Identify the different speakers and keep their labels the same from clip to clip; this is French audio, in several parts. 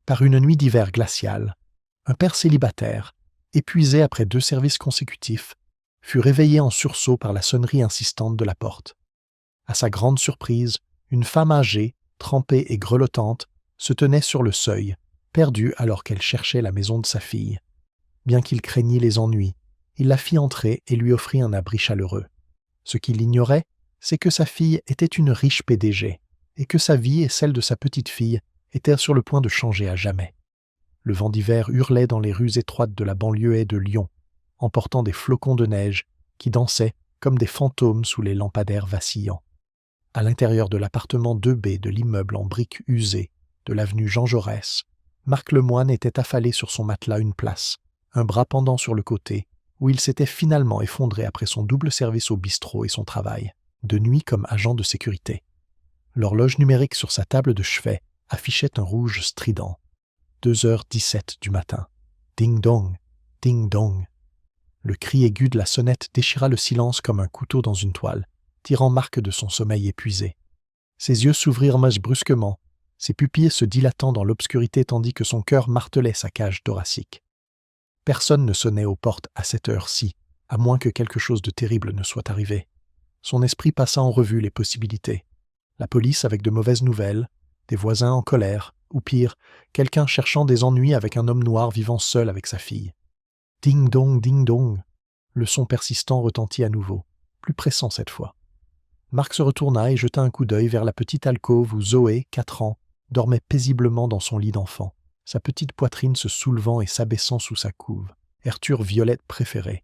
Speaker 1: Par une nuit d'hiver glaciale, un père célibataire, épuisé après 2 services consécutifs, fut réveillé en sursaut par la sonnerie insistante de la porte. À sa grande surprise, une femme âgée, trempée et grelottante, se tenait sur le seuil, perdue alors qu'elle cherchait la maison de sa fille. Bien qu'il craignît les ennuis, il la fit entrer et lui offrit un abri chaleureux. Ce qu'il ignorait, c'est que sa fille était une riche PDG, et que sa vie et celle de sa petite-fille étaient sur le point de changer à jamais. Le vent d'hiver hurlait dans les rues étroites de la banlieue de Lyon, emportant des flocons de neige qui dansaient comme des fantômes sous les lampadaires vacillants. À l'intérieur de l'appartement 2B de l'immeuble en briques usées de l'avenue Jean Jaurès, Marc Lemoine était affalé sur son matelas une place, un bras pendant sur le côté, où il s'était finalement effondré après son double service au bistrot et son travail, de nuit comme agent de sécurité. L'horloge numérique sur sa table de chevet affichait un rouge strident. 2h17 du matin. Ding dong, ding dong. Le cri aigu de la sonnette déchira le silence comme un couteau dans une toile, tirant Marc de son sommeil épuisé. Ses yeux s'ouvrirent brusquement, ses pupilles se dilatant dans l'obscurité tandis que son cœur martelait sa cage thoracique. Personne ne sonnait aux portes à cette heure-ci, à moins que quelque chose de terrible ne soit arrivé. Son esprit passa en revue les possibilités. La police avec de mauvaises nouvelles, des voisins en colère, ou pire, quelqu'un cherchant des ennuis avec un homme noir vivant seul avec sa fille. Ding dong, ding dong. Le son persistant retentit à nouveau, plus pressant cette fois. Marc se retourna et jeta un coup d'œil vers la petite alcôve où Zoé, 4 ans, dormait paisiblement dans son lit d'enfant, sa petite poitrine se soulevant et s'abaissant sous sa couve, Erture violette préférée.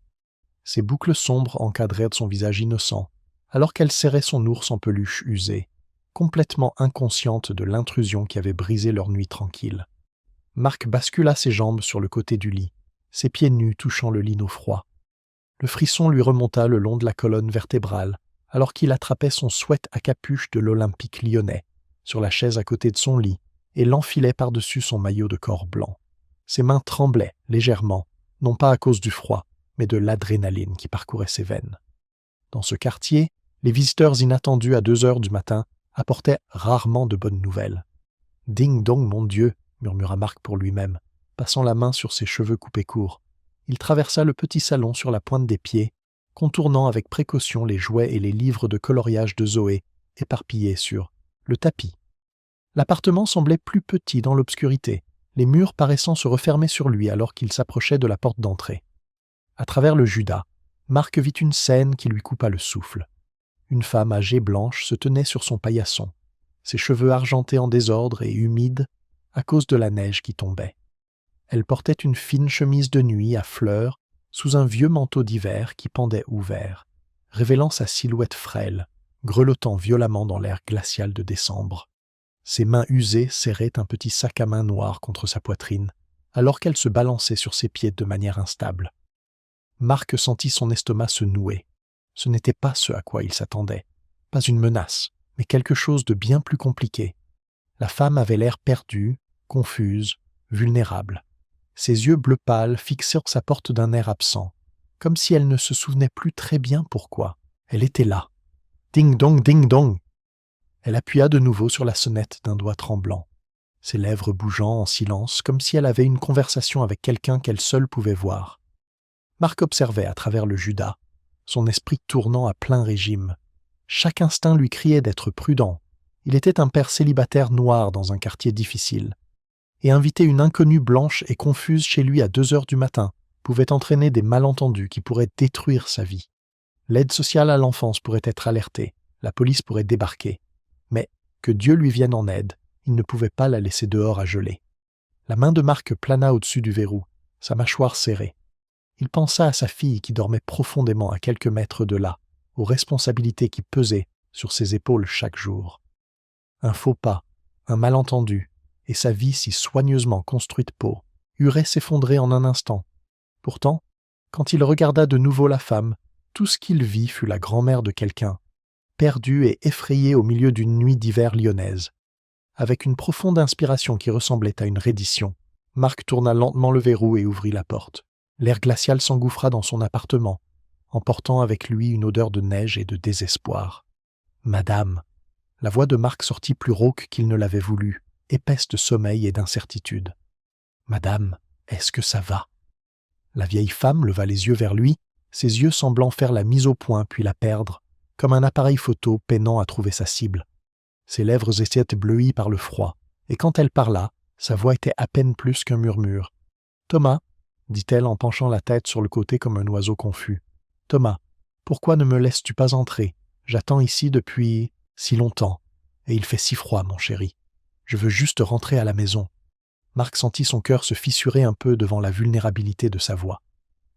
Speaker 1: Ses boucles sombres encadrèrent son visage innocent, alors qu'elle serrait son ours en peluche usé, complètement inconsciente de l'intrusion qui avait brisé leur nuit tranquille. Marc bascula ses jambes sur le côté du lit, ses pieds nus touchant le lino froid. Le frisson lui remonta le long de la colonne vertébrale, alors qu'il attrapait son sweat à capuche de l'Olympique lyonnais, sur la chaise à côté de son lit, et l'enfilait par-dessus son maillot de corps blanc. Ses mains tremblaient légèrement, non pas à cause du froid, mais de l'adrénaline qui parcourait ses veines. Dans ce quartier, les visiteurs inattendus à 2h du matin apportaient rarement de bonnes nouvelles. « Ding dong, mon Dieu !» murmura Marc pour lui-même, passant la main sur ses cheveux coupés courts. Il traversa le petit salon sur la pointe des pieds, contournant avec précaution les jouets et les livres de coloriage de Zoé, éparpillés sur le tapis. L'appartement semblait plus petit dans l'obscurité, les murs paraissant se refermer sur lui alors qu'il s'approchait de la porte d'entrée. À travers le judas, Marc vit une scène qui lui coupa le souffle. Une femme âgée blanche se tenait sur son paillasson, ses cheveux argentés en désordre et humides à cause de la neige qui tombait. Elle portait une fine chemise de nuit à fleurs sous un vieux manteau d'hiver qui pendait ouvert, révélant sa silhouette frêle, grelottant violemment dans l'air glacial de décembre. Ses mains usées serraient un petit sac à main noir contre sa poitrine, alors qu'elle se balançait sur ses pieds de manière instable. Marc sentit son estomac se nouer. Ce n'était pas ce à quoi il s'attendait. Pas une menace, mais quelque chose de bien plus compliqué. La femme avait l'air perdue, confuse, vulnérable. Ses yeux bleu pâle fixèrent sa porte d'un air absent, comme si elle ne se souvenait plus très bien pourquoi. Elle était là. Ding dong, ding dong. Elle appuya de nouveau sur la sonnette d'un doigt tremblant, ses lèvres bougeant en silence comme si elle avait une conversation avec quelqu'un qu'elle seule pouvait voir. Marc observait à travers le judas, son esprit tournant à plein régime. Chaque instinct lui criait d'être prudent. Il était un père célibataire noir dans un quartier difficile. Et inviter une inconnue blanche et confuse chez lui à 2h du matin pouvait entraîner des malentendus qui pourraient détruire sa vie. L'aide sociale à l'enfance pourrait être alertée, la police pourrait débarquer. Mais, que Dieu lui vienne en aide, il ne pouvait pas la laisser dehors à geler. La main de Marc plana au-dessus du verrou, sa mâchoire serrée. Il pensa à sa fille qui dormait profondément à quelques mètres de là, aux responsabilités qui pesaient sur ses épaules chaque jour. Un faux pas, un malentendu, et sa vie si soigneusement construite aurait s'effondrer en un instant. Pourtant, quand il regarda de nouveau la femme, tout ce qu'il vit fut la grand-mère de quelqu'un, perdue et effrayée au milieu d'une nuit d'hiver lyonnaise. Avec une profonde inspiration qui ressemblait à une reddition, Marc tourna lentement le verrou et ouvrit la porte. L'air glacial s'engouffra dans son appartement, emportant avec lui une odeur de neige et de désespoir. « Madame !» La voix de Marc sortit plus rauque qu'il ne l'avait voulu, épaisse de sommeil et d'incertitude. « Madame, est-ce que ça va ?» La vieille femme leva les yeux vers lui, ses yeux semblant faire la mise au point puis la perdre, comme un appareil photo peinant à trouver sa cible. Ses lèvres étaient bleuies par le froid, et quand elle parla, sa voix était à peine plus qu'un murmure. « Thomas, » dit-elle en penchant la tête sur le côté comme un oiseau confus. « Thomas, pourquoi ne me laisses-tu pas entrer? J'attends ici depuis si longtemps, et il fait si froid, mon chéri. Je veux juste rentrer à la maison. » Marc sentit son cœur se fissurer un peu devant la vulnérabilité de sa voix.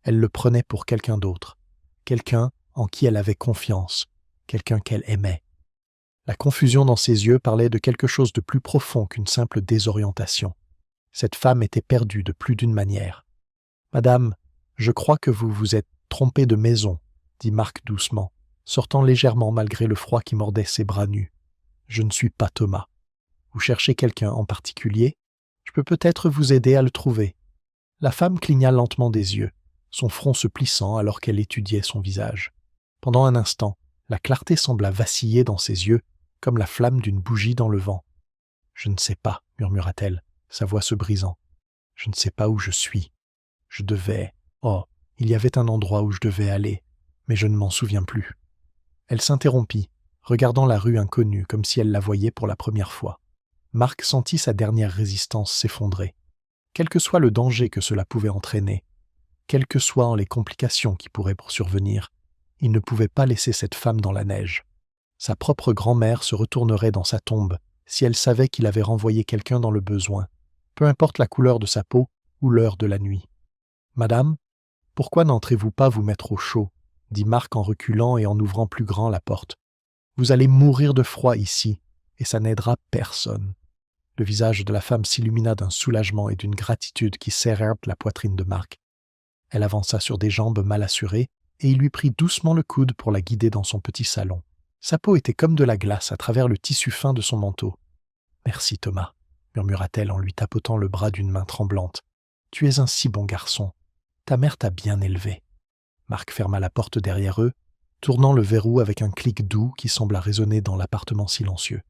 Speaker 1: Elle le prenait pour quelqu'un d'autre, quelqu'un en qui elle avait confiance, quelqu'un qu'elle aimait. La confusion dans ses yeux parlait de quelque chose de plus profond qu'une simple désorientation. Cette femme était perdue de plus d'une manière. « Madame, je crois que vous vous êtes trompée de maison, » dit Marc doucement, sortant légèrement malgré le froid qui mordait ses bras nus. « Je ne suis pas Thomas. Vous cherchez quelqu'un en particulier? Je peux peut-être vous aider à le trouver. » La femme cligna lentement des yeux, son front se plissant alors qu'elle étudiait son visage. Pendant un instant, la clarté sembla vaciller dans ses yeux, comme la flamme d'une bougie dans le vent. « Je ne sais pas, » murmura-t-elle, sa voix se brisant. « Je ne sais pas où je suis. Je devais... Oh, il y avait un endroit où je devais aller, mais je ne m'en souviens plus. » Elle s'interrompit, regardant la rue inconnue comme si elle la voyait pour la première fois. Marc sentit sa dernière résistance s'effondrer. Quel que soit le danger que cela pouvait entraîner, quelles que soient les complications qui pourraient survenir, il ne pouvait pas laisser cette femme dans la neige. Sa propre grand-mère se retournerait dans sa tombe si elle savait qu'il avait renvoyé quelqu'un dans le besoin, peu importe la couleur de sa peau ou l'heure de la nuit. « Madame, pourquoi n'entrez-vous pas vous mettre au chaud ?» dit Marc en reculant et en ouvrant plus grand la porte. « Vous allez mourir de froid ici, et ça n'aidera personne. » Le visage de la femme s'illumina d'un soulagement et d'une gratitude qui serrèrent la poitrine de Marc. Elle avança sur des jambes mal assurées, et il lui prit doucement le coude pour la guider dans son petit salon. Sa peau était comme de la glace à travers le tissu fin de son manteau. « Merci, Thomas, » murmura-t-elle en lui tapotant le bras d'une main tremblante. « Tu es un si bon garçon. Ta mère t'a bien élevé. » Marc ferma la porte derrière eux, tournant le verrou avec un clic doux qui sembla résonner dans l'appartement silencieux.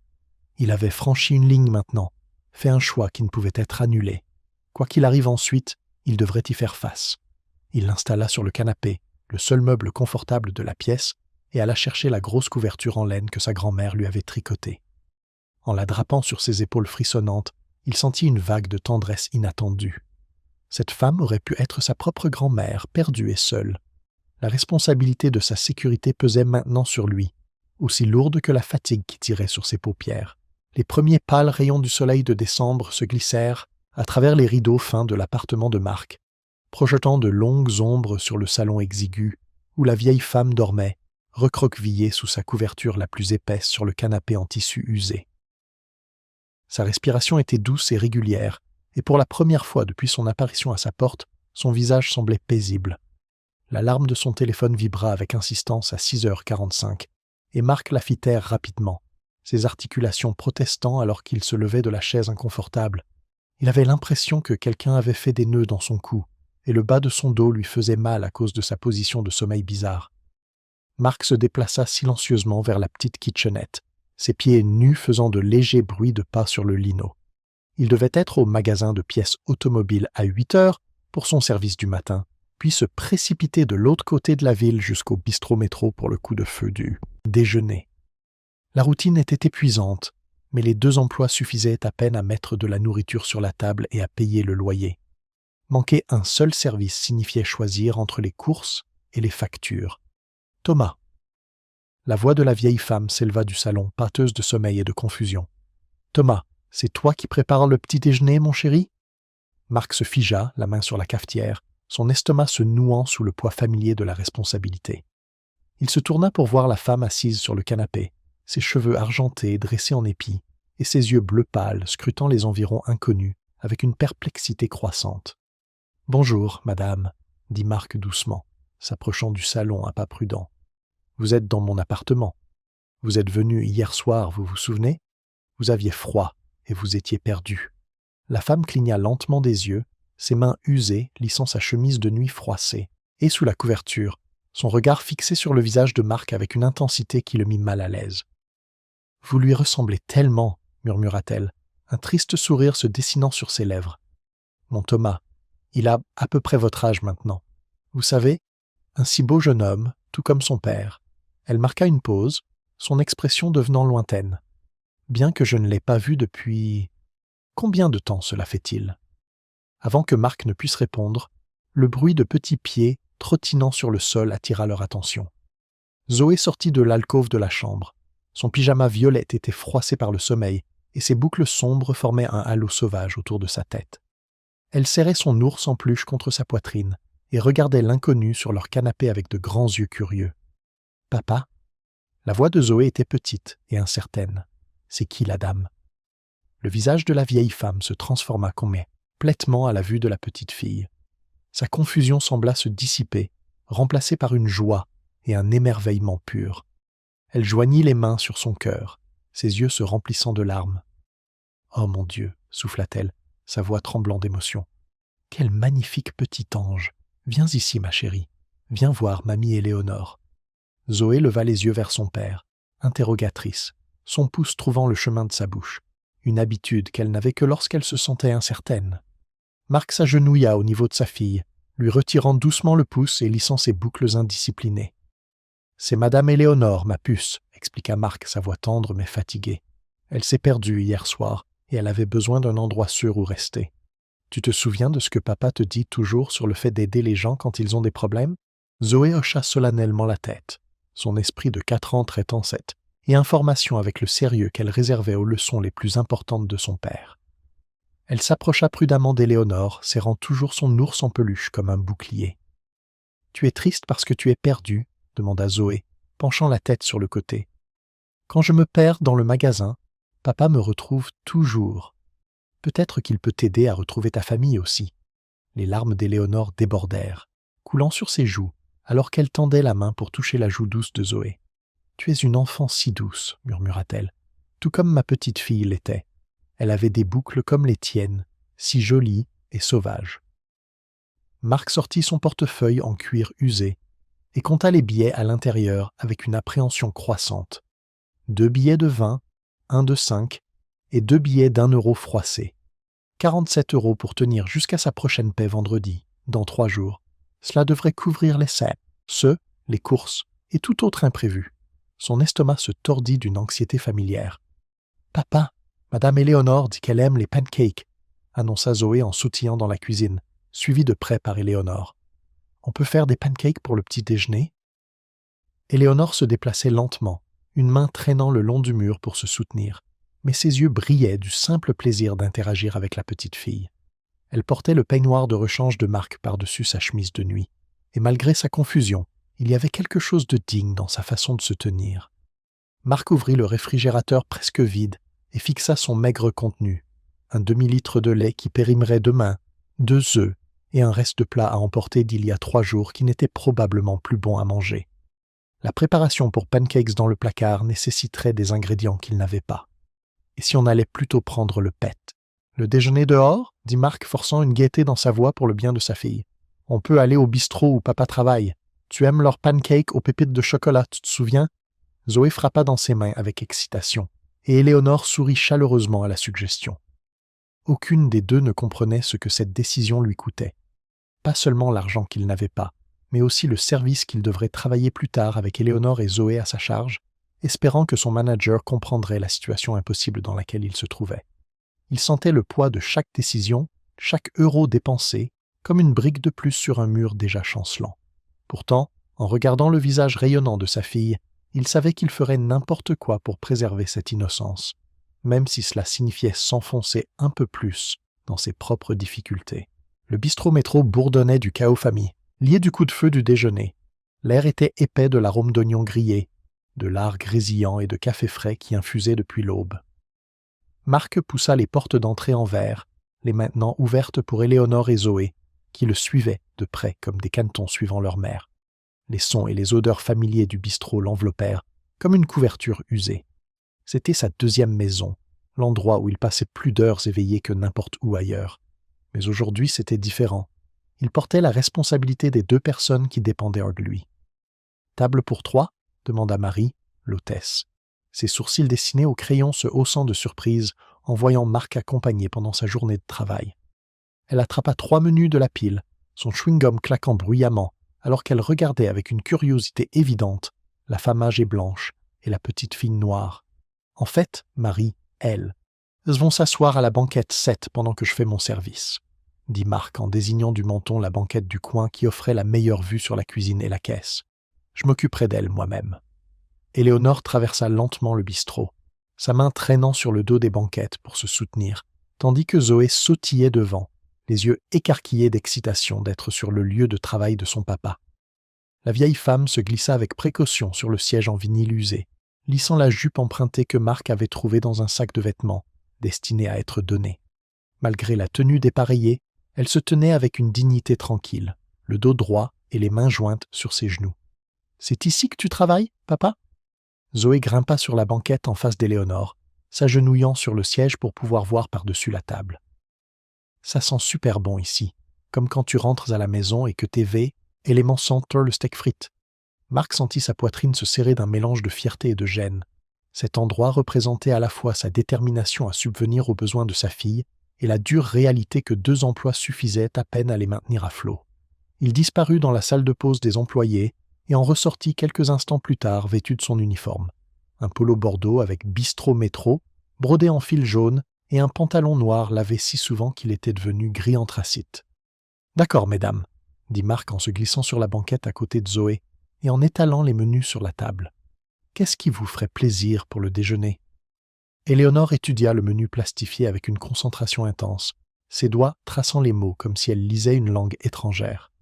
Speaker 1: Il avait franchi une ligne maintenant, fait un choix qui ne pouvait être annulé. Quoi qu'il arrive ensuite, il devrait y faire face. Il l'installa sur le canapé, le seul meuble confortable de la pièce, et alla chercher la grosse couverture en laine que sa grand-mère lui avait tricotée. En la drapant sur ses épaules frissonnantes, il sentit une vague de tendresse inattendue. Cette femme aurait pu être sa propre grand-mère, perdue et seule. La responsabilité de sa sécurité pesait maintenant sur lui, aussi lourde que la fatigue qui tirait sur ses paupières. Les premiers pâles rayons du soleil de décembre se glissèrent à travers les rideaux fins de l'appartement de Marc, projetant de longues ombres sur le salon exigu, où la vieille femme dormait, recroquevillée sous sa couverture la plus épaisse sur le canapé en tissu usé. Sa respiration était douce et régulière, et pour la première fois depuis son apparition à sa porte, son visage semblait paisible. L'alarme de son téléphone vibra avec insistance à 6h45, et Marc la fit taire rapidement, ses articulations protestant alors qu'il se levait de la chaise inconfortable. Il avait l'impression que quelqu'un avait fait des nœuds dans son cou, et le bas de son dos lui faisait mal à cause de sa position de sommeil bizarre. Marc se déplaça silencieusement vers la petite kitchenette, ses pieds nus faisant de légers bruits de pas sur le lino. Il devait être au magasin de pièces automobiles à 8h pour son service du matin, puis se précipiter de l'autre côté de la ville jusqu'au bistrot-métro pour le coup de feu du déjeuner. La routine était épuisante, mais les 2 emplois suffisaient à peine à mettre de la nourriture sur la table et à payer le loyer. Manquer un seul service signifiait choisir entre les courses et les factures. « Thomas !» La voix de la vieille femme s'éleva du salon, pâteuse de sommeil et de confusion. « Thomas, c'est toi qui prépares le petit déjeuner, mon chéri ?» Marc se figea, la main sur la cafetière, son estomac se nouant sous le poids familier de la responsabilité. Il se tourna pour voir la femme assise sur le canapé, ses cheveux argentés dressés en épis, et ses yeux bleu pâle scrutant les environs inconnus avec une perplexité croissante. « Bonjour, madame, » dit Marc doucement, s'approchant du salon à pas prudents. « Vous êtes dans mon appartement. Vous êtes venu hier soir, vous vous souvenez? Vous aviez froid et vous étiez perdu. » La femme cligna lentement des yeux, ses mains usées lissant sa chemise de nuit froissée, et sous la couverture, son regard fixé sur le visage de Marc avec une intensité qui le mit mal à l'aise. « Vous lui ressemblez tellement, » murmura-t-elle, un triste sourire se dessinant sur ses lèvres. « Mon Thomas, il a à peu près votre âge maintenant. Vous savez, un si beau jeune homme, tout comme son père. » Elle marqua une pause, son expression devenant lointaine. « Bien que je ne l'ai pas vu depuis... Combien de temps cela fait-il » Avant que Marc ne puisse répondre, le bruit de petits pieds trottinant sur le sol attira leur attention. Zoé sortit de l'alcôve de la chambre. Son pyjama violet était froissé par le sommeil et ses boucles sombres formaient un halo sauvage autour de sa tête. Elle serrait son ours en peluche contre sa poitrine et regardait l'inconnu sur leur canapé avec de grands yeux curieux. « Papa ?» La voix de Zoé était petite et incertaine. « C'est qui la dame ?» Le visage de la vieille femme se transforma complètement à la vue de la petite fille. Sa confusion sembla se dissiper, remplacée par une joie et un émerveillement pur. Elle joignit les mains sur son cœur, ses yeux se remplissant de larmes. « Oh mon Dieu !» souffla-t-elle, sa voix tremblant d'émotion. « Quel magnifique petit ange! Viens ici, ma chérie. Viens voir mamie Éléonore. » Zoé leva les yeux vers son père, interrogatrice, son pouce trouvant le chemin de sa bouche, une habitude qu'elle n'avait que lorsqu'elle se sentait incertaine. Marc s'agenouilla au niveau de sa fille, lui retirant doucement le pouce et lissant ses boucles indisciplinées. « C'est Madame Éléonore, ma puce, » expliqua Marc, sa voix tendre mais fatiguée. « Elle s'est perdue hier soir et elle avait besoin d'un endroit sûr où rester. Tu te souviens de ce que papa te dit toujours sur le fait d'aider les gens quand ils ont des problèmes ?» Zoé hocha solennellement la tête, son esprit de 4 ans traitant cette information avec le sérieux qu'elle réservait aux leçons les plus importantes de son père. Elle s'approcha prudemment d'Éléonore, serrant toujours son ours en peluche comme un bouclier. « Tu es triste parce que tu es perdue ?» demanda Zoé, penchant la tête sur le côté. « Quand je me perds dans le magasin, papa me retrouve toujours. Peut-être qu'il peut t'aider à retrouver ta famille aussi. » Les larmes d'Éléonore débordèrent, coulant sur ses joues, alors qu'elle tendait la main pour toucher la joue douce de Zoé. « Tu es une enfant si douce, » murmura-t-elle, « tout comme ma petite fille l'était. Elle avait des boucles comme les tiennes, si jolies et sauvages. » Marc sortit son portefeuille en cuir usé et compta les billets à l'intérieur avec une appréhension croissante. 2 billets de 20, 1 de 5 et 2 billets d'1 euro froissés. 47 € pour tenir jusqu'à sa prochaine paie vendredi, dans 3 jours. Cela devrait couvrir les les courses et tout autre imprévu. Son estomac se tordit d'une anxiété familière. « Papa, Madame Éléonore dit qu'elle aime les pancakes, » annonça Zoé en sautillant dans la cuisine, suivie de près par Éléonore. « On peut faire des pancakes pour le petit déjeuner ?» Éléonore se déplaçait lentement, une main traînant le long du mur pour se soutenir, mais ses yeux brillaient du simple plaisir d'interagir avec la petite fille. Elle portait le peignoir de rechange de Marc par-dessus sa chemise de nuit, et malgré sa confusion, il y avait quelque chose de digne dans sa façon de se tenir. Marc ouvrit le réfrigérateur presque vide et fixa son maigre contenu, un demi-litre de lait qui périmerait demain, 2 œufs et un reste de plat à emporter d'il y a 3 jours qui n'était probablement plus bon à manger. La préparation pour pancakes dans le placard nécessiterait des ingrédients qu'il n'avait pas. Et si on allait plutôt prendre le pet ? « Le déjeuner dehors ?» dit Marc, forçant une gaieté dans sa voix pour le bien de sa fille. « On peut aller au bistrot où papa travaille. Tu aimes leurs pancakes aux pépites de chocolat, tu te souviens ?» Zoé frappa dans ses mains avec excitation, et Éléonore sourit chaleureusement à la suggestion. Aucune des deux ne comprenait ce que cette décision lui coûtait. Pas seulement l'argent qu'il n'avait pas, mais aussi le service qu'il devrait travailler plus tard avec Éléonore et Zoé à sa charge, espérant que son manager comprendrait la situation impossible dans laquelle il se trouvait. Il sentait le poids de chaque décision, chaque euro dépensé, comme une brique de plus sur un mur déjà chancelant. Pourtant, en regardant le visage rayonnant de sa fille, il savait qu'il ferait n'importe quoi pour préserver cette innocence, même si cela signifiait s'enfoncer un peu plus dans ses propres difficultés. Le bistrot-métro bourdonnait du chaos famille, lié du coup de feu du déjeuner. L'air était épais de l'arôme d'oignons grillés, de lard grésillant et de café frais qui infusait depuis l'aube. Marc poussa les portes d'entrée en verre, les maintenant ouvertes pour Éléonore et Zoé, qui le suivaient de près comme des canetons suivant leur mère. Les sons et les odeurs familiers du bistrot l'enveloppèrent comme une couverture usée. C'était sa deuxième maison, l'endroit où il passait plus d'heures éveillé que n'importe où ailleurs. Mais aujourd'hui, c'était différent. Il portait la responsabilité des 2 personnes qui dépendaient de lui. « Table pour 3 ?» demanda Marie, l'hôtesse. Ses sourcils dessinés au crayon se haussant de surprise en voyant Marc accompagner pendant sa journée de travail. Elle attrapa 3 menus de la pile, son chewing-gum claquant bruyamment, alors qu'elle regardait avec une curiosité évidente la femme âgée et blanche et la petite fille noire. En fait, Marie, elles vont s'asseoir à la banquette 7 pendant que je fais mon service, dit Marc en désignant du menton la banquette du coin qui offrait la meilleure vue sur la cuisine et la caisse. Je m'occuperai d'elle moi-même. Éléonore traversa lentement le bistrot, sa main traînant sur le dos des banquettes pour se soutenir, tandis que Zoé sautillait devant, les yeux écarquillés d'excitation d'être sur le lieu de travail de son papa. La vieille femme se glissa avec précaution sur le siège en vinyle usé, lissant la jupe empruntée que Marc avait trouvée dans un sac de vêtements, destiné à être donné. Malgré la tenue dépareillée, elle se tenait avec une dignité tranquille, le dos droit et les mains jointes sur ses genoux. « C'est ici que tu travailles, papa ?» Zoé grimpa sur la banquette en face d'Éléonore, s'agenouillant sur le siège pour pouvoir voir par-dessus la table. « Ça sent super bon ici, comme quand tu rentres à la maison et que TV, élément senteur le steak frites. » Marc sentit sa poitrine se serrer d'un mélange de fierté et de gêne. Cet endroit représentait à la fois sa détermination à subvenir aux besoins de sa fille et la dure réalité que 2 emplois suffisaient à peine à les maintenir à flot. Il disparut dans la salle de pause des employés et en ressortit quelques instants plus tard vêtu de son uniforme. Un polo bordeaux avec bistrot métro, brodé en fil jaune, et un pantalon noir lavé si souvent qu'il était devenu gris anthracite. « D'accord, mesdames, » dit Marc en se glissant sur la banquette à côté de Zoé et en étalant les menus sur la table. « Qu'est-ce qui vous ferait plaisir pour le déjeuner ?» Éléonore étudia le menu plastifié avec une concentration intense, ses doigts traçant les mots comme si elle lisait une langue étrangère.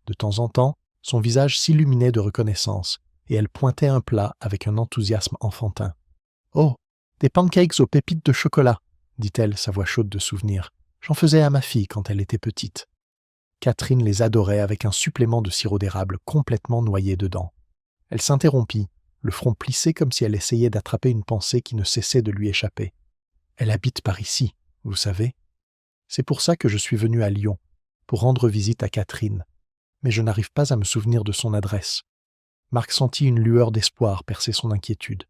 Speaker 1: De temps en temps, son visage s'illuminait de reconnaissance, et elle pointait un plat avec un enthousiasme enfantin. « Oh, des pancakes aux pépites de chocolat !» dit-elle, sa voix chaude de souvenir. « J'en faisais à ma fille quand elle était petite. » Catherine les adorait avec un supplément de sirop d'érable complètement noyé dedans. Elle s'interrompit, le front plissé comme si elle essayait d'attraper une pensée qui ne cessait de lui échapper. « Elle habite par ici, vous savez. C'est pour ça que je suis venu à Lyon, pour rendre visite à Catherine. Mais je n'arrive pas à me souvenir de son adresse. » Marc sentit une lueur d'espoir percer son inquiétude.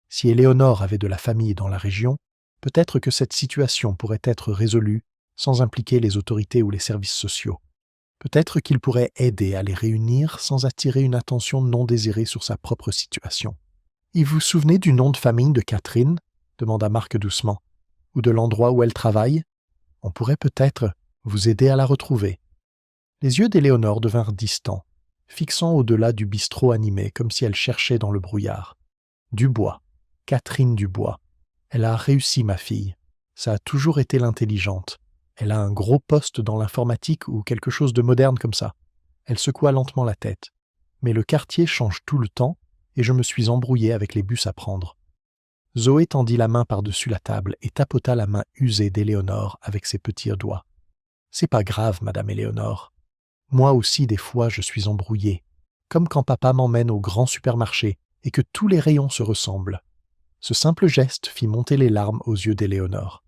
Speaker 1: Si Éléonore avait de la famille dans la région, peut-être que cette situation pourrait être résolue sans impliquer les autorités ou les services sociaux. Peut-être qu'il pourrait aider à les réunir sans attirer une attention non désirée sur sa propre situation. « Et vous vous souvenez du nom de famille de Catherine ?» demanda Marc doucement. « Ou de l'endroit où elle travaille? On pourrait peut-être vous aider à la retrouver. » Les yeux d'Éléonore devinrent distants, fixant au-delà du bistrot animé comme si elle cherchait dans le brouillard. « Dubois, Catherine Dubois. Elle a réussi, ma fille. Ça a toujours été l'intelligente. Elle a un gros poste dans l'informatique ou quelque chose de moderne comme ça. » Elle secoua lentement la tête. « Mais le quartier change tout le temps et je me suis embrouillé avec les bus à prendre. » Zoé tendit la main par-dessus la table et tapota la main usée d'Éléonore avec ses petits doigts. « C'est pas grave, madame Éléonore. Moi aussi, des fois, je suis embrouillé, comme quand papa m'emmène au grand supermarché et que tous les rayons se ressemblent. » Ce simple geste fit monter les larmes aux yeux d'Éléonore.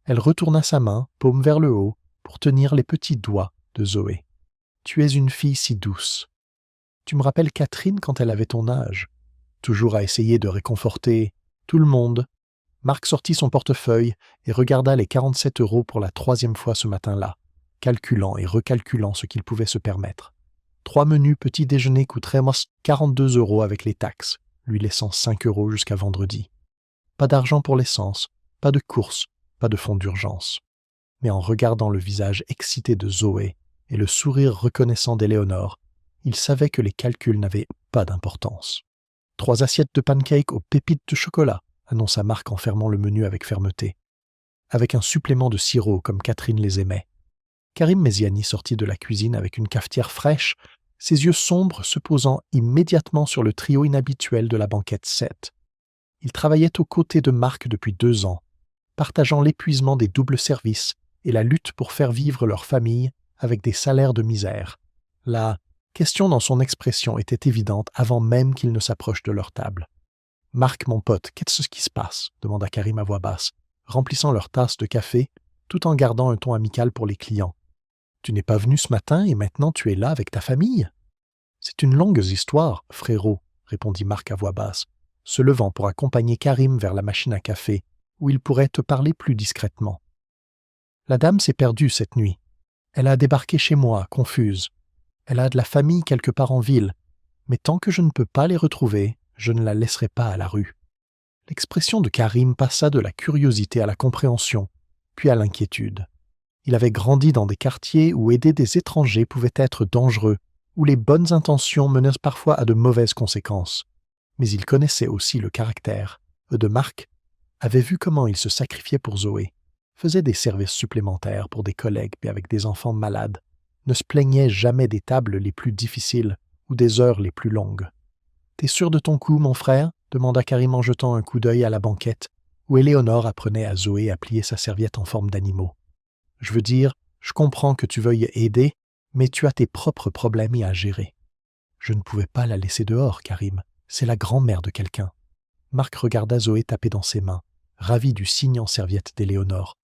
Speaker 1: Elle retourna sa main, paume vers le haut, pour tenir les petits doigts de Zoé. « Tu es une fille si douce. Tu me rappelles Catherine quand elle avait ton âge, toujours à essayer de réconforter tout le monde. » Marc sortit son portefeuille et regarda les 47 € pour la 3e fois ce matin-là, calculant et recalculant ce qu'il pouvait se permettre. 3 menus petit déjeuner coûteraient 42 € avec les taxes, lui laissant 5 € jusqu'à vendredi. Pas d'argent pour l'essence, pas de courses, pas de fonds d'urgence. Mais en regardant le visage excité de Zoé et le sourire reconnaissant d'Éléonore, il savait que les calculs n'avaient pas d'importance. 3 assiettes de pancakes aux pépites de chocolat, annonça Marc en fermant le menu avec fermeté. Avec un supplément de sirop comme Catherine les aimait. Karim Méziani sortit de la cuisine avec une cafetière fraîche, ses yeux sombres se posant immédiatement sur le trio inhabituel de la banquette 7. Il travaillait aux côtés de Marc depuis 2 ans, partageant l'épuisement des doubles services et la lutte pour faire vivre leur famille avec des salaires de misère. La question dans son expression était évidente avant même qu'ils ne s'approchent de leur table. « Marc, mon pote, qu'est-ce qui se passe ?» demanda Karim à voix basse, remplissant leur tasse de café, tout en gardant un ton amical pour les clients. « Tu n'es pas venu ce matin et maintenant tu es là avec ta famille ?»« C'est une longue histoire, frérot, » répondit Marc à voix basse, se levant pour accompagner Karim vers la machine à café où il pourrait te parler plus discrètement. La dame s'est perdue cette nuit. Elle a débarqué chez moi, confuse. Elle a de la famille quelque part en ville, mais tant que je ne peux pas les retrouver, je ne la laisserai pas à la rue. » L'expression de Karim passa de la curiosité à la compréhension, puis à l'inquiétude. Il avait grandi dans des quartiers où aider des étrangers pouvait être dangereux, où les bonnes intentions menaient parfois à de mauvaises conséquences. Mais il connaissait aussi le caractère. De Marc avait vu comment il se sacrifiait pour Zoé, faisait des services supplémentaires pour des collègues et avec des enfants malades, ne se plaignait jamais des tables les plus difficiles ou des heures les plus longues. « T'es sûr de ton coup, mon frère ?» demanda Karim en jetant un coup d'œil à la banquette, où Éléonore apprenait à Zoé à plier sa serviette en forme d'animaux. « Je veux dire, je comprends que tu veuilles aider, mais tu as tes propres problèmes à gérer. » « Je ne pouvais pas la laisser dehors, Karim. C'est la grand-mère de quelqu'un. » Marc regarda Zoé taper dans ses mains, ravi du signe en serviette d'Éléonore.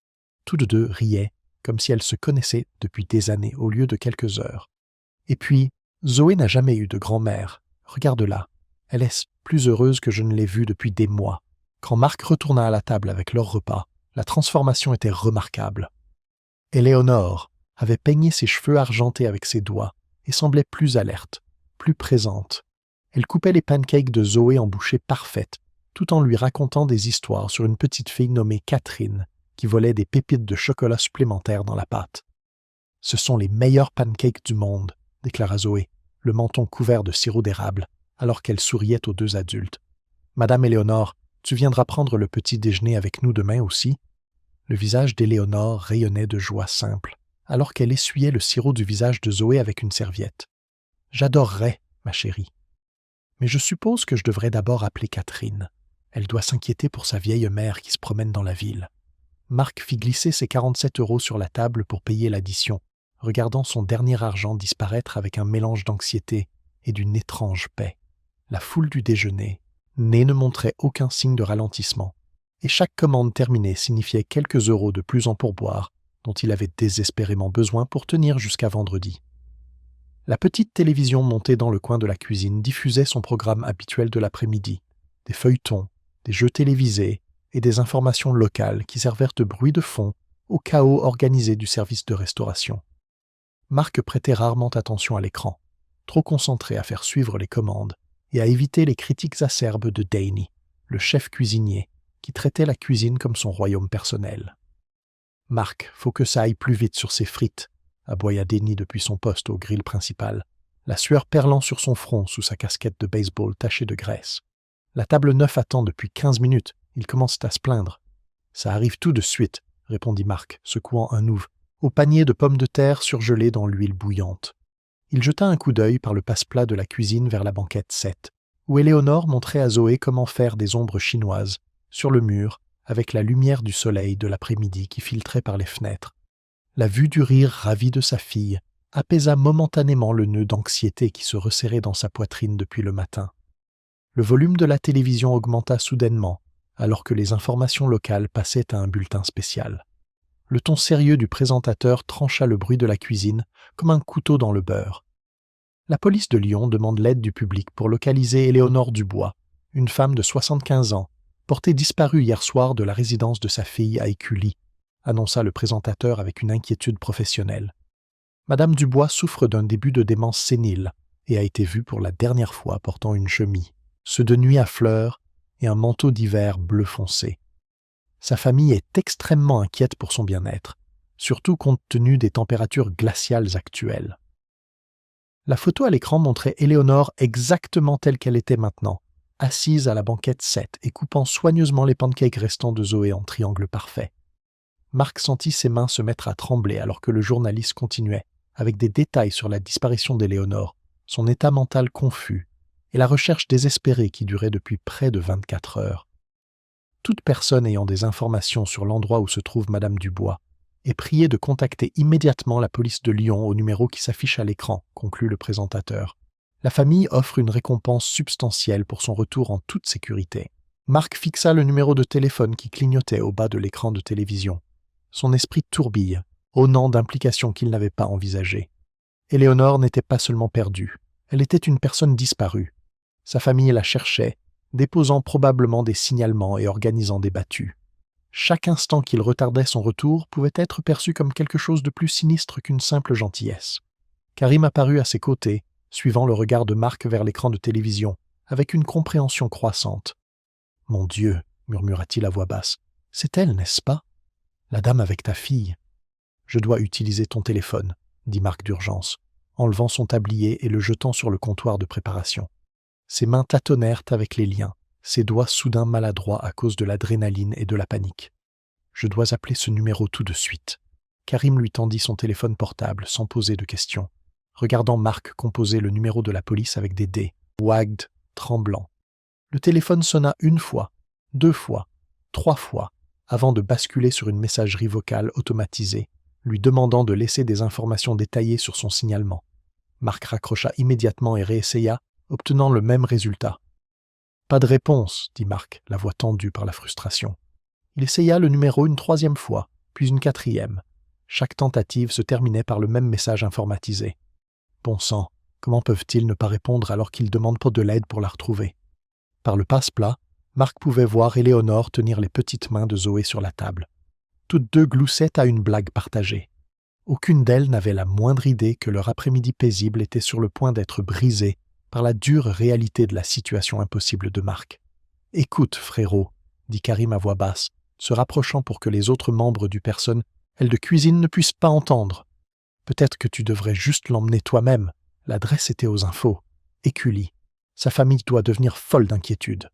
Speaker 1: Toutes deux riaient, comme si elles se connaissaient depuis des années au lieu de quelques heures. « Et puis, Zoé n'a jamais eu de grand-mère. Regarde-la. Elle est plus heureuse que je ne l'ai vue depuis des mois. » Quand Marc retourna à la table avec leur repas, la transformation était remarquable. Éléonore avait peigné ses cheveux argentés avec ses doigts et semblait plus alerte, plus présente. Elle coupait les pancakes de Zoé en bouchées parfaites, tout en lui racontant des histoires sur une petite fille nommée Catherine, qui volait des pépites de chocolat supplémentaires dans la pâte. « Ce sont les meilleurs pancakes du monde, » déclara Zoé, le menton couvert de sirop d'érable, alors qu'elle souriait aux deux adultes. « Madame Éléonore, tu viendras prendre le petit déjeuner avec nous demain aussi ?» Le visage d'Éléonore rayonnait de joie simple, alors qu'elle essuyait le sirop du visage de Zoé avec une serviette. « J'adorerais, ma chérie. Mais je suppose que je devrais d'abord appeler Catherine. Elle doit s'inquiéter pour sa vieille mère qui se promène dans la ville. » Marc fit glisser ses 47 € sur la table pour payer l'addition, regardant son dernier argent disparaître avec un mélange d'anxiété et d'une étrange paix. La foule du déjeuner ne montrait aucun signe de ralentissement, et chaque commande terminée signifiait quelques euros de plus en pourboire dont il avait désespérément besoin pour tenir jusqu'à vendredi. La petite télévision montée dans le coin de la cuisine diffusait son programme habituel de l'après-midi, des feuilletons, des jeux télévisés et des informations locales qui servirent de bruit de fond au chaos organisé du service de restauration. Marc prêtait rarement attention à l'écran, trop concentré à faire suivre les commandes et à éviter les critiques acerbes de Danny, le chef cuisinier, qui traitait la cuisine comme son royaume personnel. « Marc, faut que ça aille plus vite sur ces frites », aboya Danny depuis son poste au grill principal, la sueur perlant sur son front sous sa casquette de baseball tachée de graisse. « La table 9 attend depuis 15 minutes, il commence à se plaindre. »« Ça arrive tout de suite, » répondit Marc, secouant un ouf, au panier de pommes de terre surgelées dans l'huile bouillante. Il jeta un coup d'œil par le passe-plat de la cuisine vers la banquette 7, où Éléonore montrait à Zoé comment faire des ombres chinoises, sur le mur, avec la lumière du soleil de l'après-midi qui filtrait par les fenêtres. La vue du rire ravi de sa fille apaisa momentanément le nœud d'anxiété qui se resserrait dans sa poitrine depuis le matin. Le volume de la télévision augmenta soudainement, alors que les informations locales passaient à un bulletin spécial. Le ton sérieux du présentateur trancha le bruit de la cuisine comme un couteau dans le beurre. La police de Lyon demande l'aide du public pour localiser Éléonore Dubois, une femme de 75 ans, portée disparue hier soir de la résidence de sa fille à Écully, annonça le présentateur avec une inquiétude professionnelle. Madame Dubois souffre d'un début de démence sénile et a été vue pour la dernière fois portant une chemise, ceux de nuit à fleurs et un manteau d'hiver bleu foncé. Sa famille est extrêmement inquiète pour son bien-être, surtout compte tenu des températures glaciales actuelles. La photo à l'écran montrait Éléonore exactement telle qu'elle était maintenant, assise à la banquette 7 et coupant soigneusement les pancakes restants de Zoé en triangle parfait. Marc sentit ses mains se mettre à trembler alors que le journaliste continuait, avec des détails sur la disparition d'Éléonore, son état mental confus et la recherche désespérée qui durait depuis près de 24 heures. Toute personne ayant des informations sur l'endroit où se trouve Madame Dubois est priée de contacter immédiatement la police de Lyon au numéro qui s'affiche à l'écran, conclut le présentateur. La famille offre une récompense substantielle pour son retour en toute sécurité. Marc fixa le numéro de téléphone qui clignotait au bas de l'écran de télévision. Son esprit tourbille, aunant d'implications qu'il n'avait pas envisagées. Éléonore n'était pas seulement perdue, elle était une personne disparue. Sa famille la cherchait, déposant probablement des signalements et organisant des battues. Chaque instant qu'il retardait son retour pouvait être perçu comme quelque chose de plus sinistre qu'une simple gentillesse. Karim apparut à ses côtés, suivant le regard de Marc vers l'écran de télévision, avec une compréhension croissante. « Mon Dieu !» murmura-t-il à voix basse. « C'est elle, n'est-ce pas? La dame avec ta fille. »« Je dois utiliser ton téléphone, » dit Marc d'urgence, enlevant son tablier et le jetant sur le comptoir de préparation. Ses mains tâtonnèrent avec les liens, ses doigts soudain maladroits à cause de l'adrénaline et de la panique. « Je dois appeler ce numéro tout de suite. » Karim lui tendit son téléphone portable sans poser de questions, regardant Marc composer le numéro de la police avec des dés, wagged, tremblant. Le téléphone sonna 1 fois, 2 fois, 3 fois, avant de basculer sur une messagerie vocale automatisée, lui demandant de laisser des informations détaillées sur son signalement. Marc raccrocha immédiatement et réessaya, obtenant le même résultat. « Pas de réponse, » dit Marc, la voix tendue par la frustration. Il essaya le numéro une 3e fois, puis une 4e. Chaque tentative se terminait par le même message informatisé. Bon sang, comment peuvent-ils ne pas répondre alors qu'ils demandent pas de l'aide pour la retrouver? Par le passe-plat, Marc pouvait voir Éléonore tenir les petites mains de Zoé sur la table. Toutes deux gloussaient à une blague partagée. Aucune d'elles n'avait la moindre idée que leur après-midi paisible était sur le point d'être brisé par la dure réalité de la situation impossible de Marc. « Écoute, frérot, » dit Karim à voix basse, se rapprochant pour que les autres membres du personnel de cuisine ne puissent pas entendre. « Peut-être que tu devrais juste l'emmener toi-même. L'adresse était aux infos. Écully. Sa famille doit devenir folle d'inquiétude. »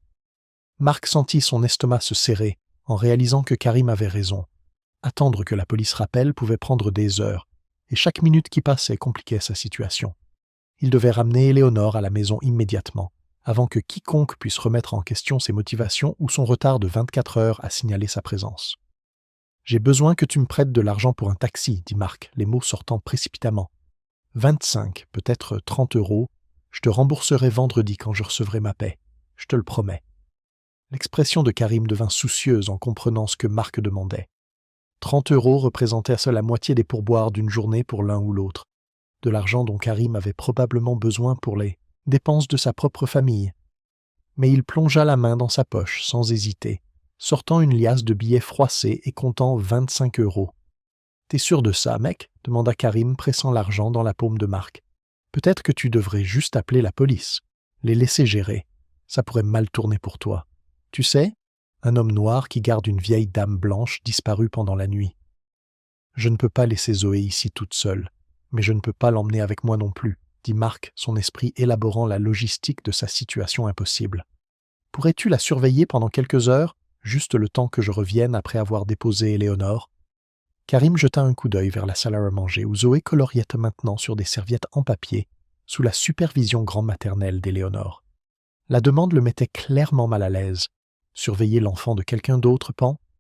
Speaker 1: Marc sentit son estomac se serrer en réalisant que Karim avait raison. Attendre que la police rappelle pouvait prendre des heures, et chaque minute qui passait compliquait sa situation. Il devait ramener Éléonore à la maison immédiatement, avant que quiconque puisse remettre en question ses motivations ou son retard de 24 heures à signaler sa présence. « J'ai besoin que tu me prêtes de l'argent pour un taxi, » dit Marc, les mots sortant précipitamment. « 25, peut-être 30 euros. Je te rembourserai vendredi quand je recevrai ma paie. Je te le promets. » L'expression de Karim devint soucieuse en comprenant ce que Marc demandait. 30 euros représentaient seule la moitié des pourboires d'une journée pour l'un ou l'autre, de l'argent dont Karim avait probablement besoin pour les dépenses de sa propre famille. Mais il plongea la main dans sa poche sans hésiter, sortant une liasse de billets froissés et comptant 25 euros. « T'es sûr de ça, mec ?» demanda Karim, pressant l'argent dans la paume de Marc. « Peut-être que tu devrais juste appeler la police, les laisser gérer. Ça pourrait mal tourner pour toi. Tu sais, un homme noir qui garde une vieille dame blanche disparue pendant la nuit. Je ne peux pas laisser Zoé ici toute seule, mais je ne peux pas l'emmener avec moi non plus, » dit Marc, son esprit élaborant la logistique de sa situation impossible. « Pourrais-tu la surveiller pendant quelques heures, juste le temps que je revienne après avoir déposé Éléonore ?» Karim jeta un coup d'œil vers la salle à manger où Zoé coloriette maintenant sur des serviettes en papier, sous la supervision grand-maternelle d'Éléonore. La demande le mettait clairement mal à l'aise. Surveiller l'enfant de quelqu'un d'autre,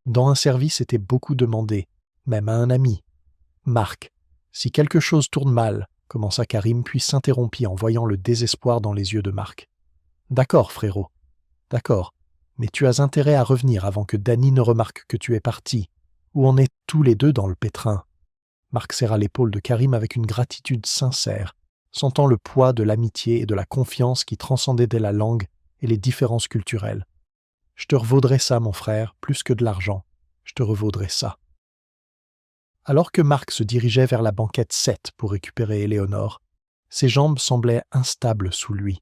Speaker 1: dans un service était beaucoup demandé, même à un ami. « Marc, si quelque chose tourne mal, » commença Karim, puis s'interrompit en voyant le désespoir dans les yeux de Marc. « D'accord, frérot. D'accord. Mais tu as intérêt à revenir avant que Danny ne remarque que tu es parti, ou on est tous les deux dans le pétrin. » Marc serra l'épaule de Karim avec une gratitude sincère, sentant le poids de l'amitié et de la confiance qui transcendaient la langue et les différences culturelles. « Je te revaudrai ça, mon frère, plus que de l'argent. Je te revaudrai ça. » Alors que Marc se dirigeait vers la banquette 7 pour récupérer Éléonore, ses jambes semblaient instables sous lui.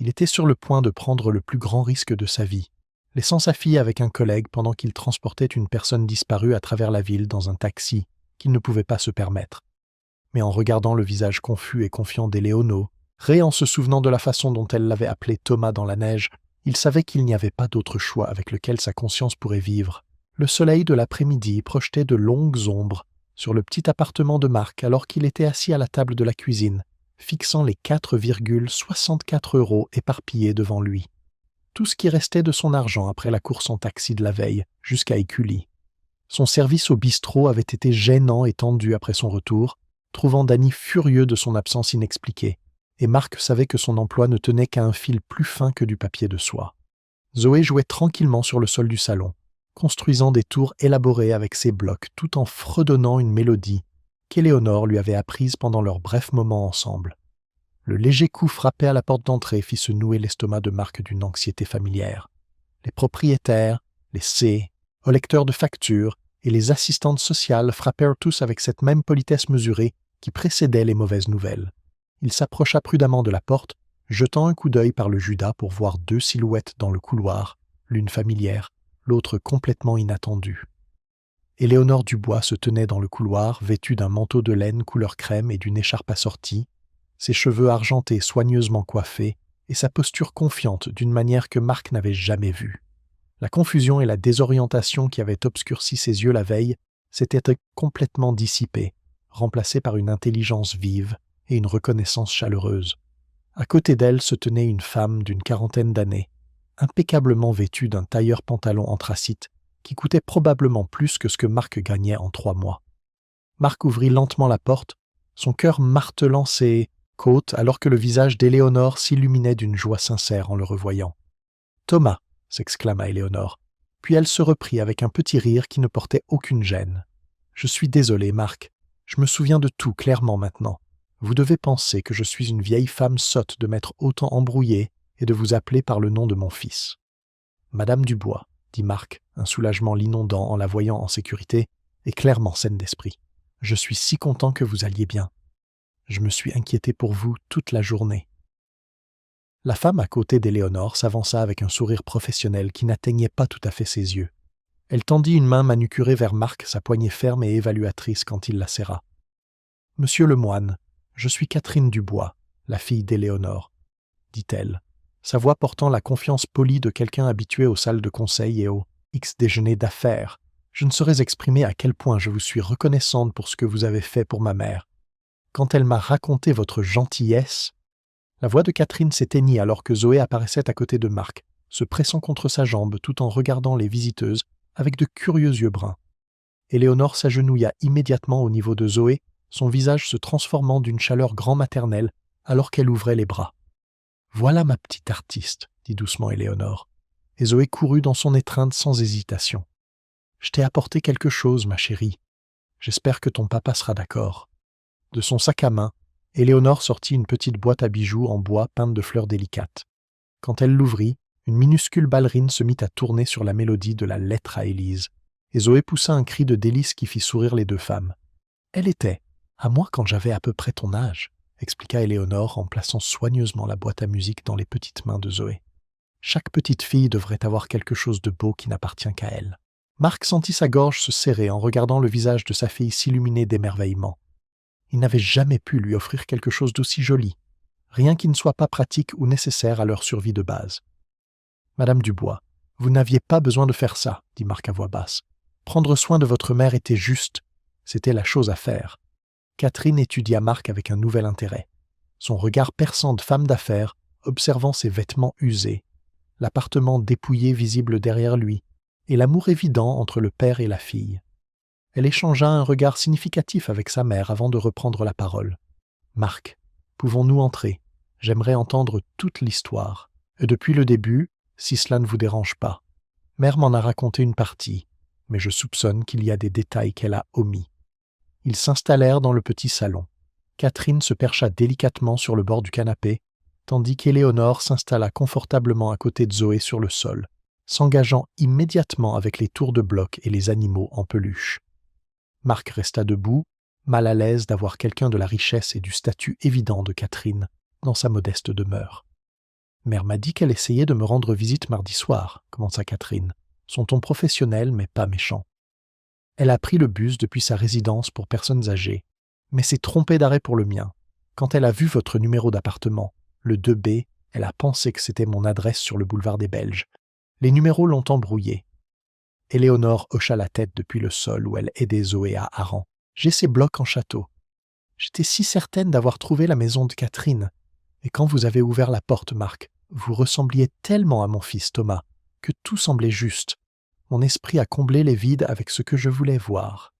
Speaker 1: Il était sur le point de prendre le plus grand risque de sa vie, laissant sa fille avec un collègue pendant qu'il transportait une personne disparue à travers la ville dans un taxi qu'il ne pouvait pas se permettre. Mais en regardant le visage confus et confiant d'Éléonore, en se souvenant de la façon dont elle l'avait appelé Thomas dans la neige, il savait qu'il n'y avait pas d'autre choix avec lequel sa conscience pourrait vivre. Le soleil de l'après-midi projetait de longues ombres sur le petit appartement de Marc alors qu'il était assis à la table de la cuisine, fixant les 4,64 euros éparpillés devant lui. Tout ce qui restait de son argent après la course en taxi de la veille, jusqu'à Écully. Son service au bistrot avait été gênant et tendu après son retour, trouvant Danny furieux de son absence inexpliquée, et Marc savait que son emploi ne tenait qu'à un fil plus fin que du papier de soie. Zoé jouait tranquillement sur le sol du salon, construisant des tours élaborées avec ses blocs tout en fredonnant une mélodie qu'Éléonore lui avait apprise pendant leur bref moment ensemble. Le léger coup frappé à la porte d'entrée fit se nouer l'estomac de Marc d'une anxiété familière. Les propriétaires, les C, au lecteur de factures, et les assistantes sociales frappèrent tous avec cette même politesse mesurée qui précédait les mauvaises nouvelles. Il s'approcha prudemment de la porte, jetant un coup d'œil par le Judas pour voir 2 silhouettes dans le couloir, l'une familière, l'autre complètement inattendue. Éléonore Dubois se tenait dans le couloir, vêtue d'un manteau de laine couleur crème et d'une écharpe assortie, ses cheveux argentés soigneusement coiffés, et sa posture confiante d'une manière que Marc n'avait jamais vue. La confusion et la désorientation qui avaient obscurci ses yeux la veille s'étaient complètement dissipées, remplacées par une intelligence vive et une reconnaissance chaleureuse. À côté d'elle se tenait une femme d'une 40aine d'années, impeccablement vêtue d'un tailleur pantalon anthracite qui coûtait probablement plus que ce que Marc gagnait en 3 mois. Marc ouvrit lentement la porte, son cœur martelant ses côtes alors que le visage d'Éléonore s'illuminait d'une joie sincère en le revoyant. « Thomas !» s'exclama Éléonore, puis elle se reprit avec un petit rire qui ne portait aucune gêne. « Je suis désolée, Marc. Je me souviens de tout clairement maintenant. Vous devez penser que je suis une vieille femme sotte de m'être autant embrouillée et de vous appeler par le nom de mon fils. »« Madame Dubois, » dit Marc, un soulagement l'inondant en la voyant en sécurité et clairement saine d'esprit. « Je suis si content que vous alliez bien. Je me suis inquiété pour vous toute la journée. » La femme à côté d'Éléonore s'avança avec un sourire professionnel qui n'atteignait pas tout à fait ses yeux. Elle tendit une main manucurée vers Marc, sa poignée ferme et évaluatrice quand il la serra. « Monsieur le moine, je suis Catherine Dubois, la fille d'Éléonore, » dit-elle, sa voix portant la confiance polie de quelqu'un habitué aux salles de conseil et aux déjeuners d'affaires. « Je ne saurais exprimer à quel point je vous suis reconnaissante pour ce que vous avez fait pour ma mère. Quand elle m'a raconté votre gentillesse... » La voix de Catherine s'éteignit alors que Zoé apparaissait à côté de Marc, se pressant contre sa jambe tout en regardant les visiteuses avec de curieux yeux bruns. Éléonore s'agenouilla immédiatement au niveau de Zoé, son visage se transformant d'une chaleur grand-maternelle alors qu'elle ouvrait les bras. « Voilà ma petite artiste, » dit doucement Éléonore, et Zoé courut dans son étreinte sans hésitation. « Je t'ai apporté quelque chose, ma chérie. J'espère que ton papa sera d'accord. » De son sac à main, Éléonore sortit une petite boîte à bijoux en bois peinte de fleurs délicates. Quand elle l'ouvrit, une minuscule ballerine se mit à tourner sur la mélodie de la lettre à Élise, et Zoé poussa un cri de délice qui fit sourire les 2 femmes. « Elle était, à moi quand j'avais à peu près ton âge, » expliqua Éléonore en plaçant soigneusement la boîte à musique dans les petites mains de Zoé. « Chaque petite fille devrait avoir quelque chose de beau qui n'appartient qu'à elle. » Marc sentit sa gorge se serrer en regardant le visage de sa fille s'illuminer d'émerveillement. Il n'avait jamais pu lui offrir quelque chose d'aussi joli, rien qui ne soit pas pratique ou nécessaire à leur survie de base. « Madame Dubois, vous n'aviez pas besoin de faire ça, » dit Marc à voix basse. « Prendre soin de votre mère était juste, c'était la chose à faire. » Catherine étudia Marc avec un nouvel intérêt, son regard perçant de femme d'affaires, observant ses vêtements usés, l'appartement dépouillé visible derrière lui, et l'amour évident entre le père et la fille. Elle échangea un regard significatif avec sa mère avant de reprendre la parole. « Marc, pouvons-nous entrer? J'aimerais entendre toute l'histoire. Et depuis le début, si cela ne vous dérange pas. Mère m'en a raconté une partie, mais je soupçonne qu'il y a des détails qu'elle a omis. » Ils s'installèrent dans le petit salon. Catherine se percha délicatement sur le bord du canapé, tandis qu'Éléonore s'installa confortablement à côté de Zoé sur le sol, s'engageant immédiatement avec les tours de bloc et les animaux en peluche. Marc resta debout, mal à l'aise d'avoir quelqu'un de la richesse et du statut évident de Catherine dans sa modeste demeure. « Mère m'a dit qu'elle essayait de me rendre visite mardi soir, » commença Catherine, son ton professionnel mais pas méchant. Elle a pris le bus depuis sa résidence pour personnes âgées, mais s'est trompée d'arrêt pour le mien. Quand elle a vu votre numéro d'appartement, le 2B, elle a pensé que c'était mon adresse sur le boulevard des Belges. Les numéros l'ont embrouillée. Éléonore hocha la tête depuis le sol où elle aidait Zoé à Hareng. « J'ai ces blocs en château. J'étais si certaine d'avoir trouvé la maison de Catherine. Et quand vous avez ouvert la porte, Marc, vous ressembliez tellement à mon fils Thomas que tout semblait juste. Mon esprit a comblé les vides avec ce que je voulais voir. »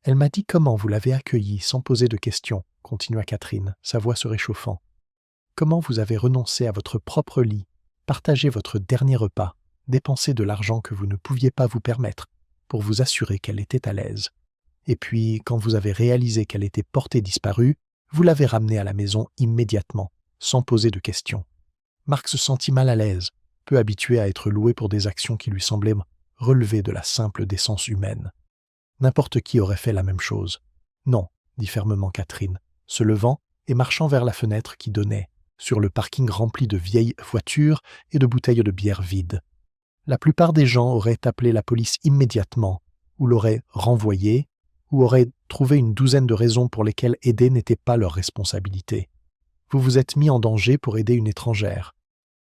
Speaker 1: Elle m'a dit comment vous l'avez accueilli sans poser de questions, continua Catherine, sa voix se réchauffant. Comment vous avez renoncé à votre propre lit, partagé votre dernier repas, dépensé de l'argent que vous ne pouviez pas vous permettre pour vous assurer qu'elle était à l'aise. Et puis, quand vous avez réalisé qu'elle était portée disparue, vous l'avez ramenée à la maison immédiatement, sans poser de questions. Marc se sentit mal à l'aise, peu habitué à être loué pour des actions qui lui semblaient relevé de la simple décence humaine. N'importe qui aurait fait la même chose. Non, dit fermement Catherine, se levant et marchant vers la fenêtre qui donnait sur le parking rempli de vieilles voitures et de bouteilles de bière vides. La plupart des gens auraient appelé la police immédiatement, ou l'auraient renvoyée, ou auraient trouvé une douzaine de raisons pour lesquelles aider n'était pas leur responsabilité. Vous vous êtes mis en danger pour aider une étrangère.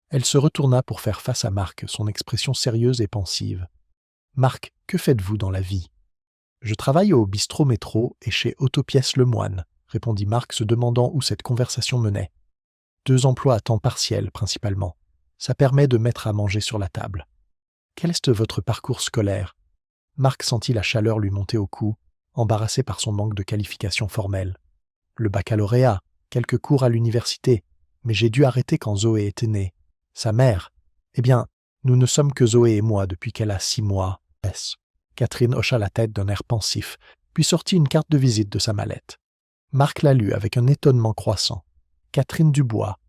Speaker 1: Elle se retourna pour faire face à Marc, son expression sérieuse et pensive. « Marc, que faites-vous dans la vie ?»« Je travaille au bistrot métro et chez Autopièces Lemoine, » répondit Marc, se demandant où cette conversation menait. « 2 emplois à temps partiel, principalement. Ça permet de mettre à manger sur la table. » « Quel est votre parcours scolaire ?» Marc sentit la chaleur lui monter au cou, embarrassé par son manque de qualification formelle. « Le baccalauréat, quelques cours à l'université, mais j'ai dû arrêter quand Zoé était née. Sa mère, eh bien, nous ne sommes que Zoé et moi depuis qu'elle a 6 mois. » Catherine hocha la tête d'un air pensif, puis sortit une carte de visite de sa mallette. Marc la lut avec un étonnement croissant. Catherine Dubois,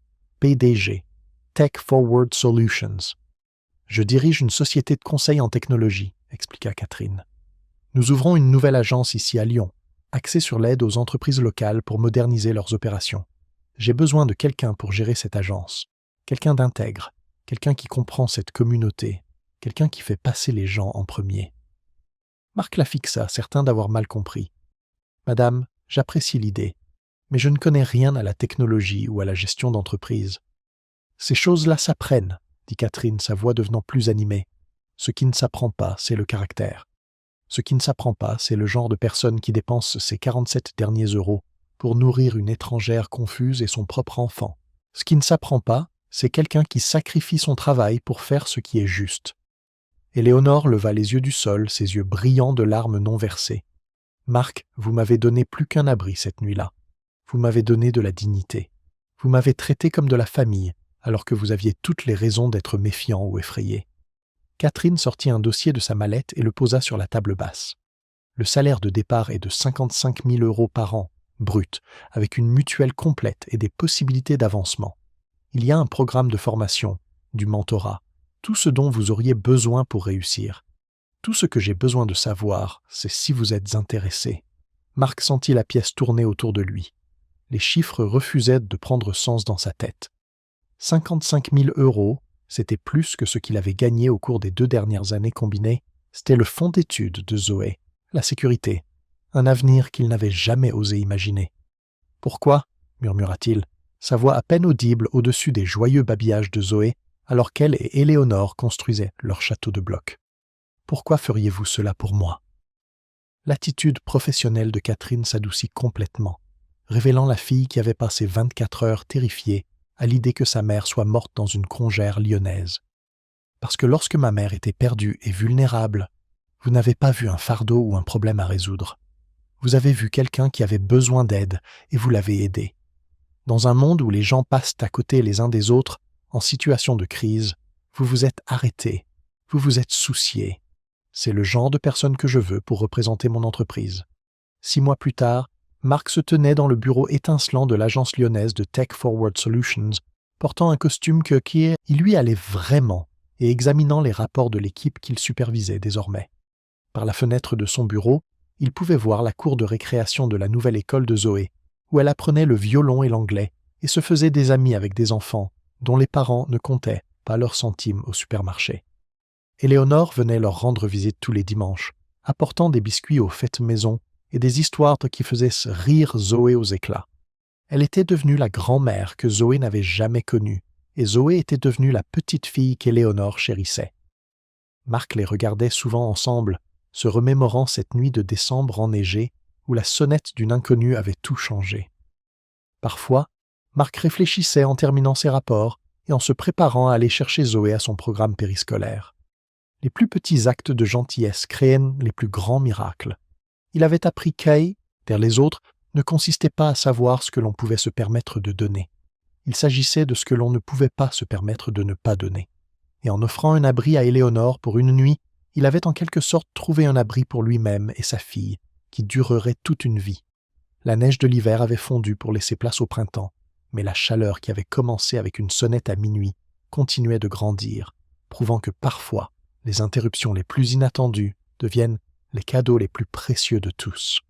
Speaker 1: PDG, Tech Forward Solutions. « Je dirige une société de conseil en technologie, » expliqua Catherine. « Nous ouvrons une nouvelle agence ici à Lyon, axée sur l'aide aux entreprises locales pour moderniser leurs opérations. J'ai besoin de quelqu'un pour gérer cette agence, quelqu'un d'intègre, quelqu'un qui comprend cette communauté, quelqu'un qui fait passer les gens en premier. » Marc la fixa, certain d'avoir mal compris. « Madame, j'apprécie l'idée, mais je ne connais rien à la technologie ou à la gestion d'entreprise. Ces choses-là s'apprennent, » dit Catherine, sa voix devenant plus animée. « Ce qui ne s'apprend pas, c'est le caractère. Ce qui ne s'apprend pas, c'est le genre de personne qui dépense ses 47 derniers euros pour nourrir une étrangère confuse et son propre enfant. Ce qui ne s'apprend pas, c'est quelqu'un qui sacrifie son travail pour faire ce qui est juste. » Éléonore leva les yeux du sol, ses yeux brillants de larmes non versées. « Marc, vous m'avez donné plus qu'un abri cette nuit-là. Vous m'avez donné de la dignité. Vous m'avez traité comme de la famille, alors que vous aviez toutes les raisons d'être méfiant ou effrayé. » Catherine sortit un dossier de sa mallette et le posa sur la table basse. Le salaire de départ est de 55 000 euros par an, brut, avec une mutuelle complète et des possibilités d'avancement. Il y a un programme de formation, du mentorat, tout ce dont vous auriez besoin pour réussir. Tout ce que j'ai besoin de savoir, c'est si vous êtes intéressé. Marc sentit la pièce tourner autour de lui. Les chiffres refusaient de prendre sens dans sa tête. 55 000 euros, c'était plus que ce qu'il avait gagné au cours des 2 dernières années combinées. C'était le fonds d'études de Zoé, la sécurité, un avenir qu'il n'avait jamais osé imaginer. « Pourquoi ?» murmura-t-il, sa voix à peine audible au-dessus des joyeux babillages de Zoé, alors qu'elle et Éléonore construisaient leur château de blocs. « Pourquoi feriez-vous cela pour moi ?» L'attitude professionnelle de Catherine s'adoucit complètement, révélant la fille qui avait passé 24 heures terrifiée à l'idée que sa mère soit morte dans une congère lyonnaise. Parce que lorsque ma mère était perdue et vulnérable, vous n'avez pas vu un fardeau ou un problème à résoudre. Vous avez vu quelqu'un qui avait besoin d'aide et vous l'avez aidé. Dans un monde où les gens passent à côté les uns des autres en situation de crise, vous vous êtes arrêté, vous vous êtes soucié. C'est le genre de personne que je veux pour représenter mon entreprise. 6 mois plus tard, Marc se tenait dans le bureau étincelant de l'agence lyonnaise de Tech Forward Solutions, portant un costume qui lui allait vraiment et examinant les rapports de l'équipe qu'il supervisait désormais. Par la fenêtre de son bureau, il pouvait voir la cour de récréation de la nouvelle école de Zoé, où elle apprenait le violon et l'anglais et se faisait des amis avec des enfants dont les parents ne comptaient pas leurs centimes au supermarché. Éléonore venait leur rendre visite tous les dimanches, apportant des biscuits aux fêtes maison et des histoires qui faisaient rire Zoé aux éclats. Elle était devenue la grand-mère que Zoé n'avait jamais connue, et Zoé était devenue la petite fille qu'Éléonore chérissait. Marc les regardait souvent ensemble, se remémorant cette nuit de décembre enneigée où la sonnette d'une inconnue avait tout changé. Parfois, Marc réfléchissait en terminant ses rapports et en se préparant à aller chercher Zoé à son programme périscolaire. Les plus petits actes de gentillesse créaient les plus grands miracles. Il avait appris qu'aider les autres ne consistait pas à savoir ce que l'on pouvait se permettre de donner. Il s'agissait de ce que l'on ne pouvait pas se permettre de ne pas donner. Et en offrant un abri à Éléonore pour une nuit, il avait en quelque sorte trouvé un abri pour lui-même et sa fille, qui durerait toute une vie. La neige de l'hiver avait fondu pour laisser place au printemps, mais la chaleur qui avait commencé avec une sonnette à minuit continuait de grandir, prouvant que parfois, les interruptions les plus inattendues deviennent les cadeaux les plus précieux de tous.